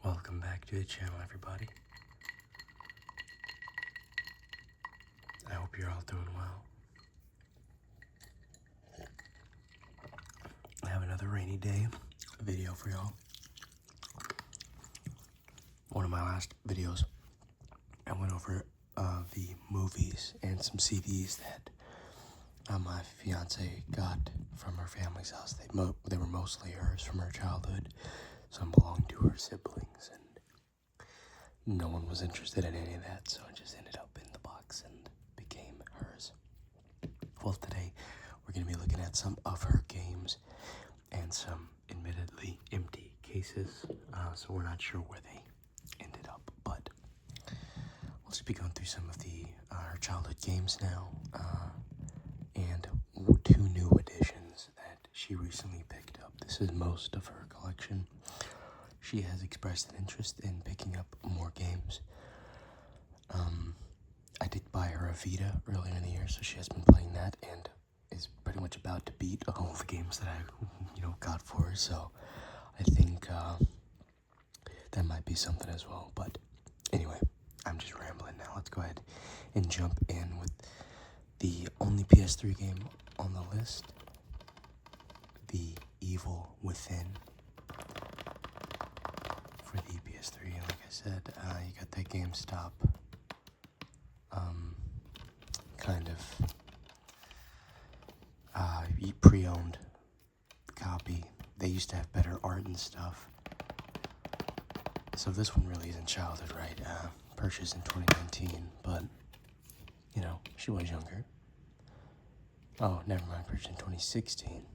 Welcome back to the channel, everybody. I hope you're all doing well. I have another rainy day video for y'all. One of my last videos, I went over the movies and some CDs that my fiance got from her family's house. They were mostly hers from her childhood. Some belonged to her siblings, and no one was interested in any of that, so it just ended up in the box and became hers. Well, today we're going to be looking at some of her games and some admittedly empty cases, so we're not sure where they ended up, but we'll just be going through some of the her childhood games now, and two new additions that she recently picked up. This is most of her collection. She has expressed an interest in picking up more games. I did buy her a Vita earlier in the year, so she has been playing that and is pretty much about to beat all the games that I, got for her. So I think that might be something as well. But anyway, I'm just rambling now. Let's go ahead and jump in with the only PS3 game on the list, The Evil Within. For the PS3, like I said, you got that GameStop kind of pre-owned copy. They used to have better art and stuff. So this one really isn't childhood, right? Purchased in 2019, but she was younger. Oh, never mind, purchased in 2016.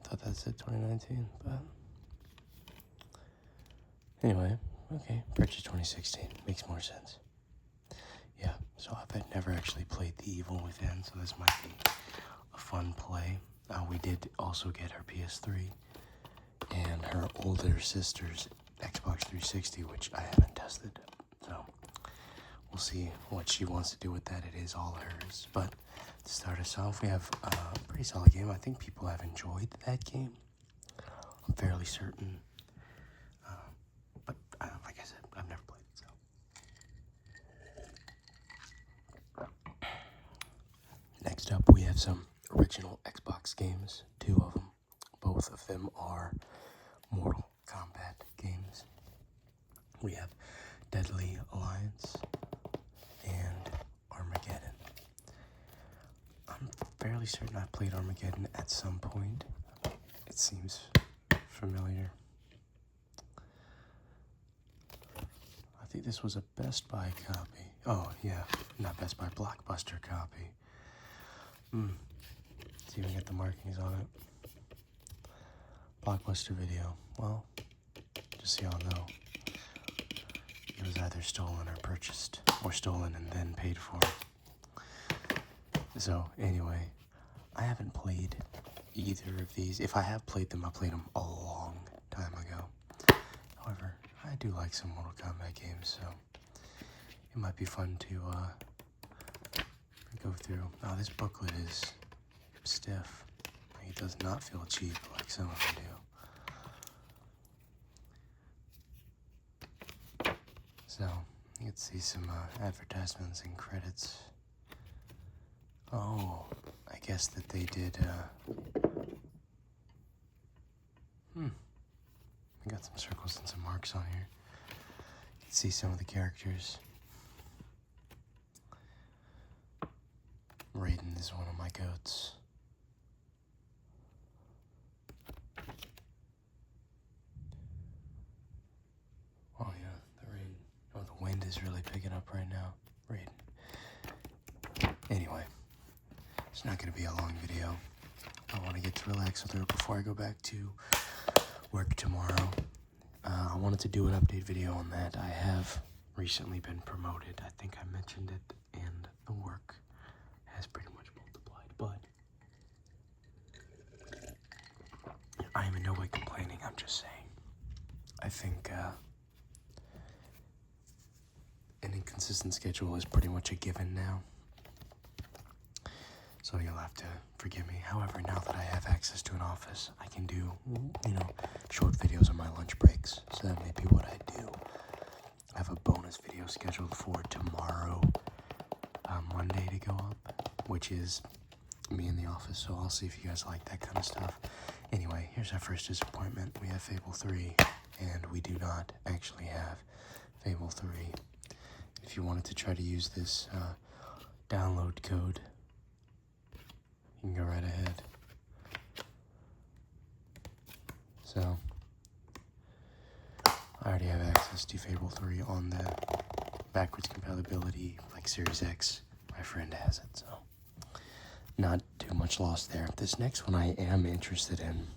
Thought that said 2019, but anyway, okay, purchased 2016, makes more sense. Yeah, so I've never actually played The Evil Within, so this might be a fun play. We did also get her PS3 and her older sister's Xbox 360, which I haven't tested, so we'll see what she wants to do with that. It is all hers, but to start us off, we have a pretty solid game. I think people have enjoyed that game. I'm fairly certain. But like I said, I've never played it, so. Next up, we have some original Xbox games, two of them. Both of them are Mortal Kombat games. We have Deadly Alliance and Armageddon. I'm fairly certain I played Armageddon at some point. It seems familiar. I think this was a Best Buy copy. Oh, yeah, not Best Buy, Blockbuster copy. It's even got the markings on it. Blockbuster Video. Well, just so y'all know, it was either stolen or purchased, or stolen and then paid for. So, anyway, I haven't played either of these. If I have played them, I played them a long time ago. However, I do like some Mortal Kombat games, so it might be fun to go through. Now, this booklet is stiff. It does not feel cheap like some of them do. So, you can see some advertisements and credits. Oh, I guess that they did, we got some circles and some marks on here. You can see some of the characters. Raiden is one of my goats. Oh yeah, the rain. Oh, the wind is really picking up right now. Raiden. Anyway, it's not going to be a long video. I want to get to relax with her before I go back to work tomorrow. I wanted to do an update video on that. I have recently been promoted. I think I mentioned it, and the work has pretty much multiplied, but I am in no way complaining. I'm just saying, I think an inconsistent schedule is pretty much a given now, so you'll have to forgive me. However, now that I have access to an office, I can do, short videos on my lunch breaks. So that may be what I do. I have a bonus video scheduled for tomorrow, Monday, to go up, which is me in the office. So I'll see if you guys like that kind of stuff. Anyway, here's our first disappointment. We have Fable 3, and we do not actually have Fable 3. If you wanted to try to use this download code, you can go right ahead. So, I already have access to Fable 3 on the backwards compatibility, like Series X. My friend has it, so not too much loss there. This next one I am interested in.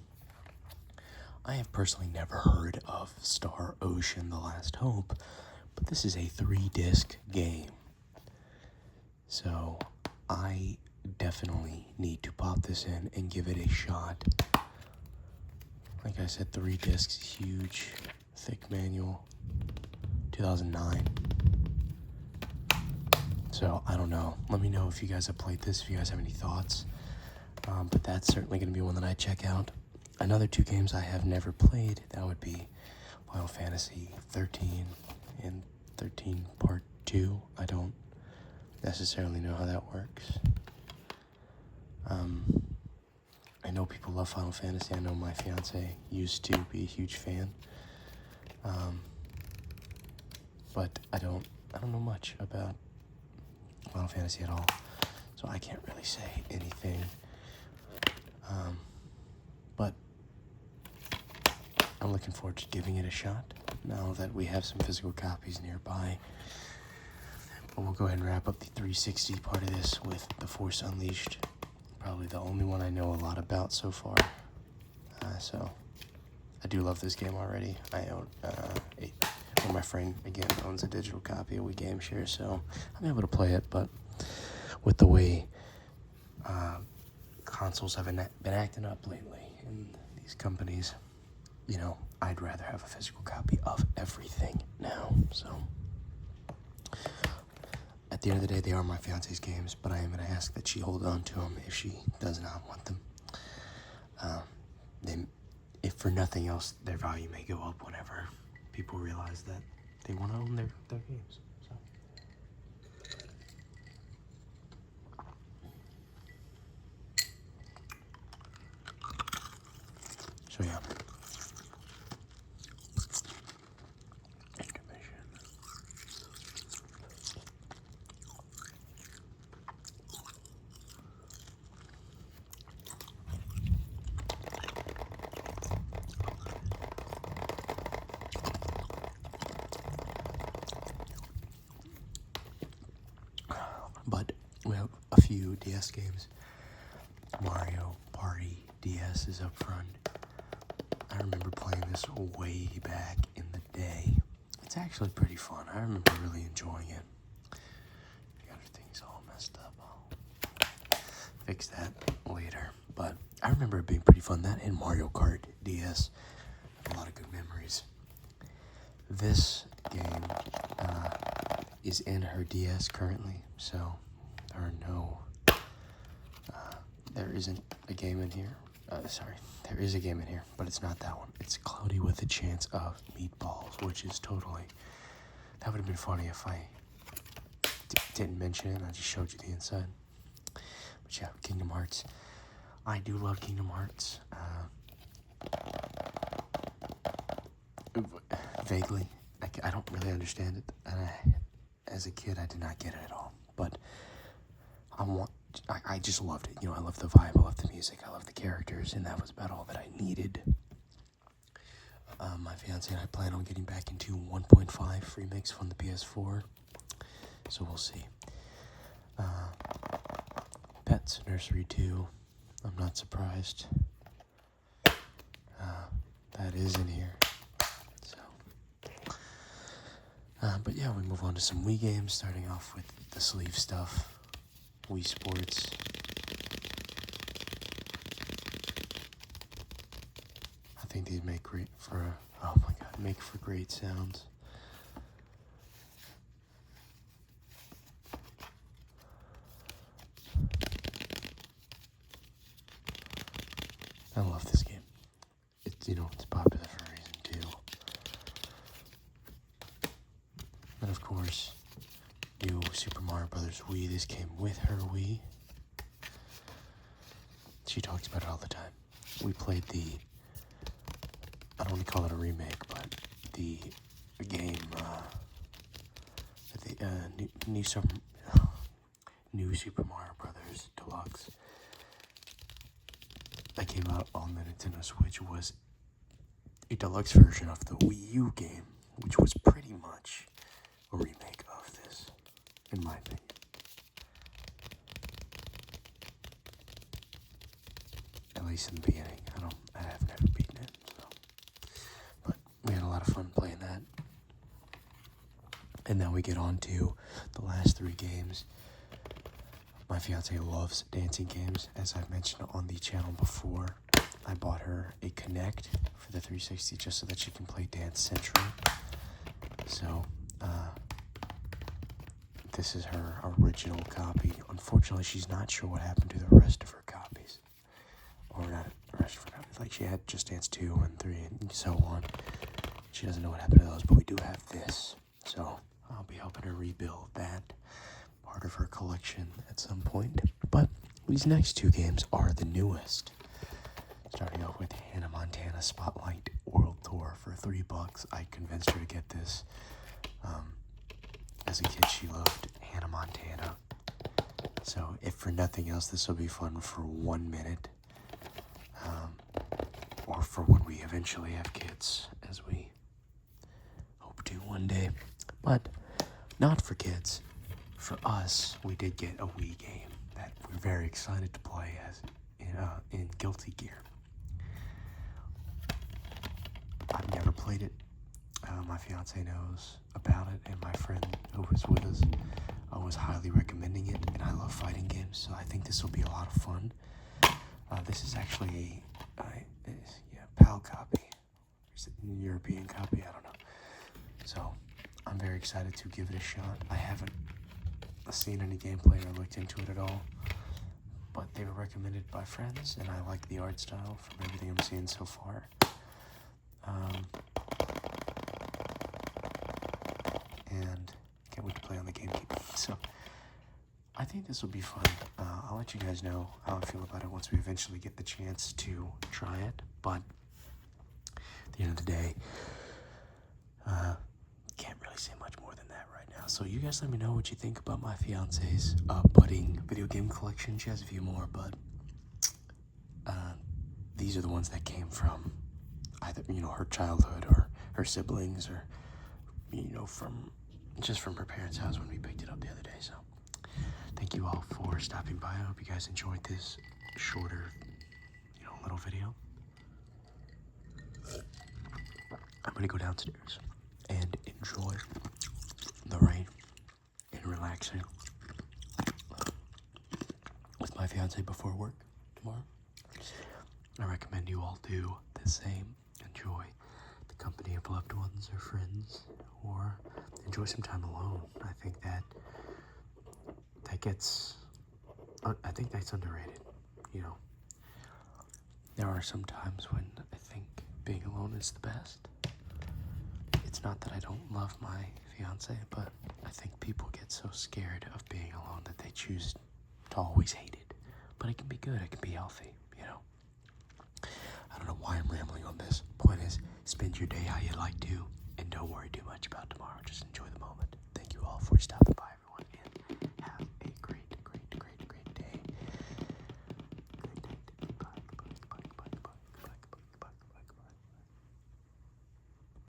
I have personally never heard of Star Ocean: The Last Hope, but this is a 3-disc game. So I definitely need to pop this in and give it a shot. Like I said, 3 discs, huge, thick manual, 2009. So I don't know. Let me know if you guys have played this, if you guys have any thoughts. But that's certainly going to be one that I check out. Another 2 games I have never played, that would be Final Fantasy 13 and 13 Part 2. I don't necessarily know how that works. I know people love Final Fantasy. I know my fiance used to be a huge fan. But I don't know much about Final Fantasy at all, so I can't really say anything. But I'm looking forward to giving it a shot now that we have some physical copies nearby. But we'll go ahead and wrap up the 360 part of this with The Force Unleashed. Probably the only one I know a lot about so far. So I do love this game already. I own my friend again owns a digital copy. We game share, so I'm able to play it. But with the way consoles have been acting up lately in these companies, I'd rather have a physical copy of everything now. So at the end of the day, they are my fiance's games, but I am going to ask that she hold on to them if she does not want them. If for nothing else, their value may go up whenever people realize that they want to own their games. So yeah. But we have a few DS games. Mario Party DS is up front. I remember playing this way back in the day. It's actually pretty fun. I remember really enjoying it. Everything's all messed up. I'll fix that later. But I remember it being pretty fun. That and Mario Kart DS. A lot of good memories. This game is in her DS currently, so there isn't a game in here. There is a game in here, but it's not that one. It's Cloudy with a Chance of Meatballs, which is totally... That would have been funny if I didn't mention it and I just showed you the inside. But yeah, Kingdom Hearts. I do love Kingdom Hearts. Vaguely. I don't really understand it. As a kid, I did not get it at all. But I just loved it. I love the vibe, I love the music, I love the characters, and that was about all that I needed. My fiance and I plan on getting back into 1.5 remix from the PS4, so we'll see. Pets Nursery 2, I'm not surprised. That is in here. So, but yeah, we move on to some Wii games, starting off with the sleeve stuff. Wii Sports. I think they'd make great for, make for great sounds. I love this game. It's, it's popular for a reason too. And of course, new Super Mario Brothers Wii. This came with her Wii. She talks about it all the time. We played I don't want to call it a remake, but the game, new Super Mario Brothers Deluxe that came out on the Nintendo Switch was a deluxe version of the Wii U game, which was pretty much a remake of this, in my opinion. At least in the beginning. I have never beaten it, so. But we had a lot of fun playing that. And now we get on to the last 3 games. My fiance loves dancing games, as I've mentioned on the channel before. I bought her a Kinect for the 360 just so that she can play Dance Central. So, this is her original copy. Unfortunately, she's not sure what happened to the rest of her copies. Or not the rest of her copies. Like, she had Just Dance 2 and 3 and so on. She doesn't know what happened to those, but we do have this. So, I'll be helping her rebuild that part of her collection at some point. But these next 2 games are the newest. Starting off with Hannah Montana Spotlight World Tour for $3. I convinced her to get this. As a kid, she loved Hannah Montana. So, if for nothing else, this will be fun for 1 minute. Or for when we eventually have kids, as we hope to one day. But not for kids. For us, we did get a Wii game that we're very excited to play as in Guilty Gear. I've never played it. My fiance knows about it, and my friend who was with us was highly recommending it, and I love fighting games, so I think this will be a lot of fun. This is actually a PAL copy. Is it a European copy? I don't know. So, I'm very excited to give it a shot. I haven't seen any gameplay or looked into it at all, but they were recommended by friends, and I like the art style from everything I'm seeing so far. And can't wait to play on the GameCube. So, I think this will be fun. I'll let you guys know how I feel about it once we eventually get the chance to try it, but at the end of the day, can't really say much more than that right now. So you guys let me know what you think about my fiance's budding video game collection. She has a few more, but these are the ones that came from either, her childhood or her siblings or, from her parents' house when we picked it up the other day. So thank you all for stopping by. I hope you guys enjoyed this shorter, little video. I'm going to go downstairs and enjoy the rain and relaxing with my fiance before work tomorrow. I recommend you all do the same. Enjoy the company of loved ones or friends, or enjoy some time alone. I think that's underrated. There are some times when I think being alone is the best. It's not that I don't love my fiance, but I think people get so scared of being alone that they choose to always hate it. But it can be good, it can be healthy, I don't know why I'm rambling on this. Point is, spend your day how you like to, and don't worry too much about tomorrow. Just enjoy the moment. Thank you all for stopping by.